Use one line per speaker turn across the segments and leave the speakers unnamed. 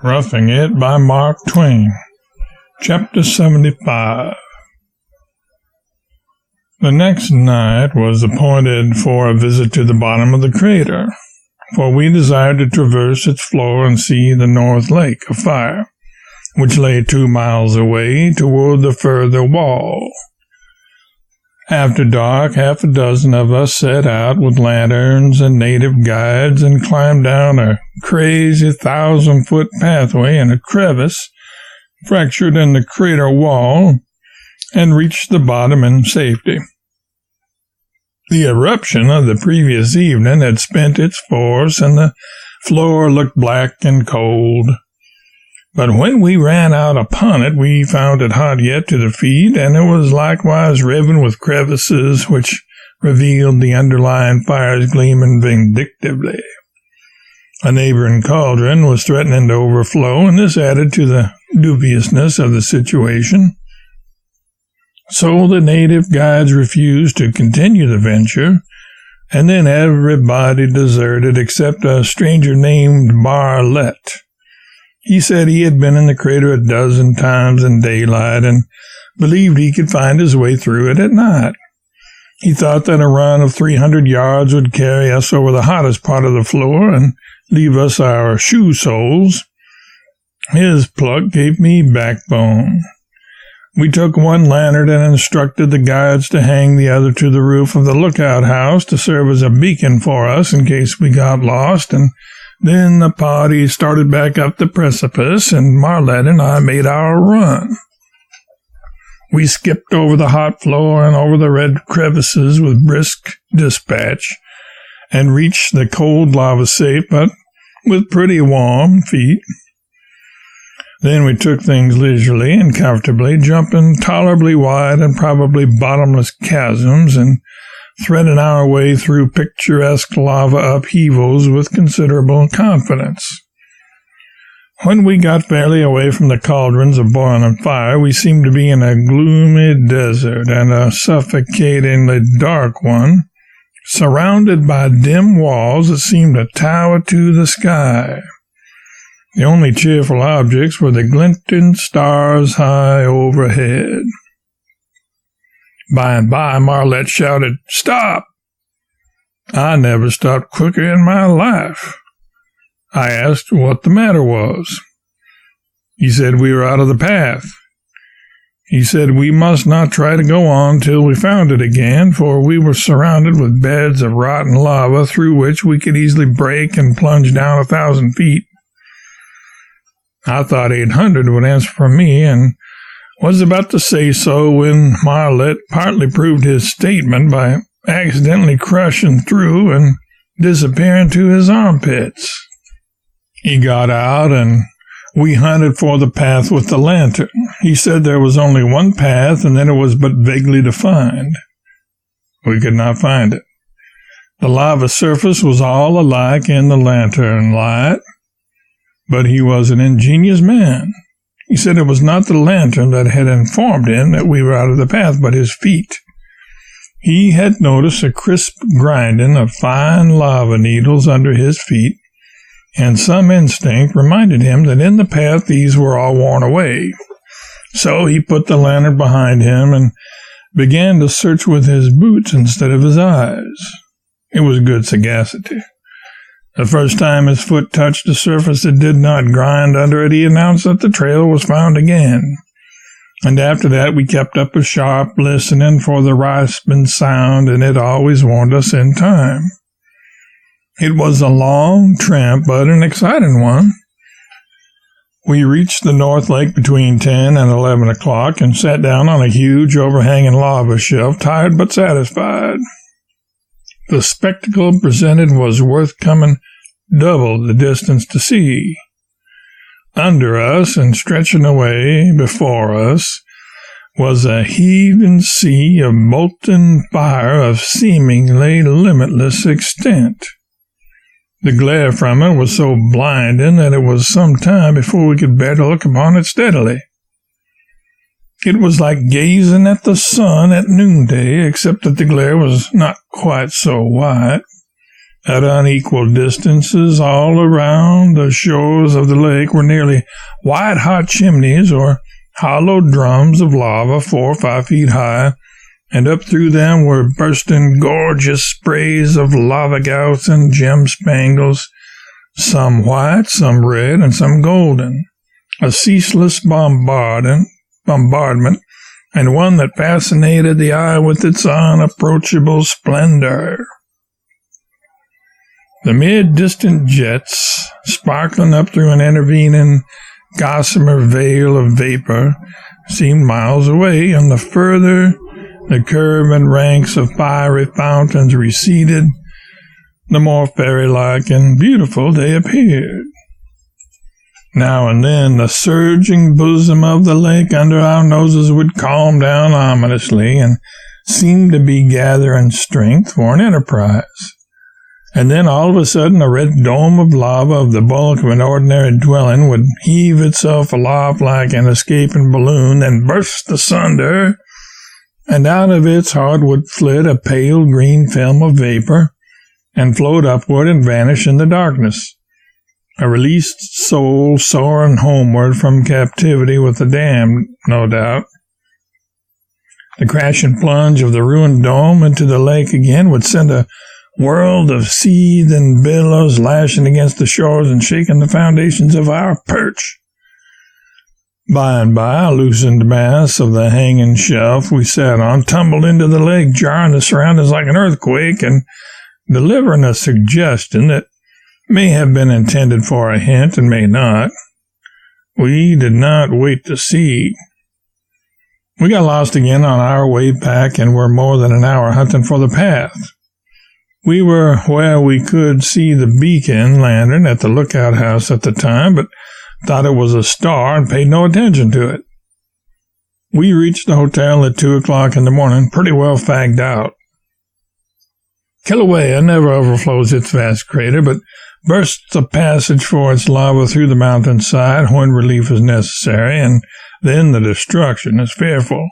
Roughing It by Mark Twain. Chapter 75. The next night was appointed for a visit to the bottom of the crater, for we desired to traverse its floor and see the North Lake of Fire, which lay 2 miles away toward the further wall. After dark, half a dozen of us set out with lanterns and native guides and climbed down a crazy 1,000-foot pathway in a crevice fractured in the crater wall and reached the bottom in safety. The eruption of the previous evening had spent its force and the floor looked black and cold. But when we ran out upon it, we found it hot yet to the feet, and it was likewise riven with crevices which revealed the underlying fires gleaming vindictively. A neighboring cauldron was threatening to overflow, and this added to the dubiousness of the situation. So the native guides refused to continue the venture, and then everybody deserted except a stranger named Bartlett. He said he had been in the crater a dozen times in daylight and believed he could find his way through it at night. He thought that a run of 300 yards would carry us over the hottest part of the floor and leave us our shoe soles. His pluck gave me backbone. We took one lantern and instructed the guides to hang the other to the roof of the lookout house to serve as a beacon for us in case we got lost, and then the party started back up the precipice, and Marlette and I made our run. We skipped over the hot floor and over the red crevices with brisk dispatch, and reached the cold lava safe, but with pretty warm feet. Then we took things leisurely and comfortably, jumping tolerably wide and probably bottomless chasms, and threading our way through picturesque lava upheavals with considerable confidence. When we got fairly away from the cauldrons of boiling fire, we seemed to be in a gloomy desert, and a suffocatingly dark one, surrounded by dim walls that seemed to tower to the sky. The only cheerful objects were the glinting stars high overhead. By and by, Marlette shouted, "Stop!" I never stopped quicker in my life. I asked what the matter was. He said we were out of the path. He said we must not try to go on till we found it again, for we were surrounded with beds of rotten lava through which we could easily break and plunge down 1,000 feet. I thought 800 would answer for me, and was about to say so when Marlette partly proved his statement by accidentally crushing through and disappearing to his armpits. He got out, and we hunted for the path with the lantern. He said there was only one path, and that it was but vaguely defined. We could not find it. The lava surface was all alike in the lantern light, but he was an ingenious man. He said it was not the lantern that had informed him that we were out of the path, but his feet. He had noticed a crisp grinding of fine lava needles under his feet, and some instinct reminded him that in the path these were all worn away. So he put the lantern behind him and began to search with his boots instead of his eyes. It was good sagacity. The first time his foot touched a surface that did not grind under it, he announced that the trail was found again. And after that we kept up a sharp listening for the rasping sound, and it always warned us in time. It was a long tramp, but an exciting one. We reached the North Lake between 10 and 11 o'clock and sat down on a huge overhanging lava shelf, tired but satisfied. The spectacle presented was worth coming double the distance to see. Under us and stretching away before us was a heaving sea of molten fire of seemingly limitless extent. The glare from it was so blinding that it was some time before we could bear to look upon it steadily. It was like gazing at the sun at noonday, except that the glare was not quite so white. At unequal distances all around the shores of the lake were nearly white-hot chimneys or hollow drums of lava 4 or 5 feet high, and up through them were bursting gorgeous sprays of lava gouts and gem spangles, some white, some red, and some golden. A ceaseless bombardment, and one that fascinated the eye with its unapproachable splendor. The mid-distant jets, sparkling up through an intervening gossamer veil of vapor, seemed miles away, and the further the curving ranks of fiery fountains receded, the more fairy-like and beautiful they appeared. Now and then the surging bosom of the lake under our noses would calm down ominously and seem to be gathering strength for an enterprise. And then all of a sudden a red dome of lava of the bulk of an ordinary dwelling would heave itself aloft like an escaping balloon, then burst asunder, and out of its heart would flit a pale green film of vapor, and float upward and vanish in the darkness. A released soul soaring homeward from captivity with the damned, no doubt. The crashing plunge of the ruined dome into the lake again would send a world of seething billows lashing against the shores and shaking the foundations of our perch. By and by, a loosened mass of the hanging shelf we sat on tumbled into the lake, jarring the surroundings like an earthquake and delivering a suggestion that may have been intended for a hint and may not. We did not wait to see. We got lost again on our way back and were more than an hour hunting for the path. We were where we could see the beacon lantern at the lookout house at the time, but thought it was a star and paid no attention to it. We reached the hotel at 2 o'clock in the morning, pretty well fagged out. Kilauea never overflows its vast crater, but bursts a passage for its lava through the mountainside when relief is necessary, and then the destruction is fearful.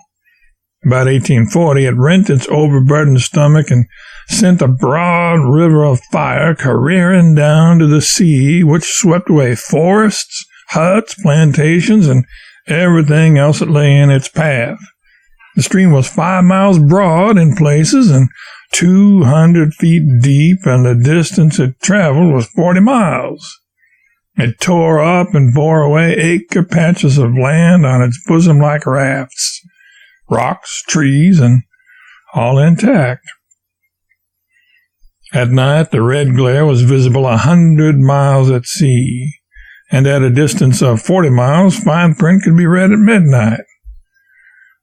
About 1840, it rent its overburdened stomach and sent a broad river of fire careering down to the sea, which swept away forests, huts, plantations, and everything else that lay in its path. The stream was 5 miles broad in places and 200 feet deep, and the distance it traveled was 40 miles. It tore up and bore away acre patches of land on its bosom like rafts, rocks, trees, and all intact. At night, the red glare was visible 100 miles at sea, and at a distance of 40 miles, fine print could be read at midnight.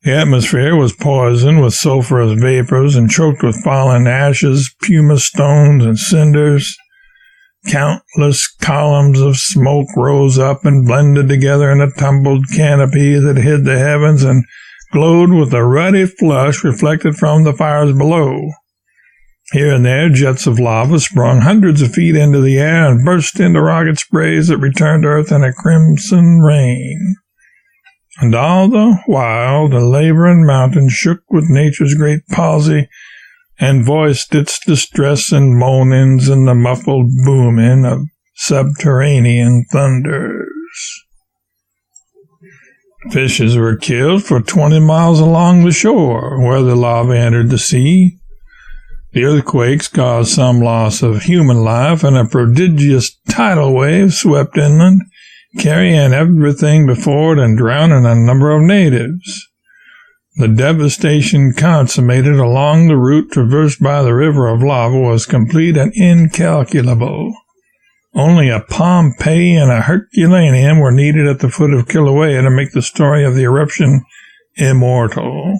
The atmosphere was poisoned with sulphurous vapors and choked with fallen ashes, pumice stones, and cinders. Countless columns of smoke rose up and blended together in a tumbled canopy that hid the heavens and glowed with a ruddy flush reflected from the fires below. Here and there, jets of lava sprung hundreds of feet into the air and burst into rocket sprays that returned to earth in a crimson rain. And all the while, the laboring mountain shook with nature's great palsy and voiced its distress and moanings in the muffled booming of subterranean thunders. Fishes were killed for 20 miles along the shore where the lava entered the sea. The earthquakes caused some loss of human life, and a prodigious tidal wave swept inland, carrying everything before it and drowning a number of natives. The devastation consummated along the route traversed by the river of lava was complete and incalculable. Only a Pompeii and a Herculaneum were needed at the foot of Kilauea to make the story of the eruption immortal.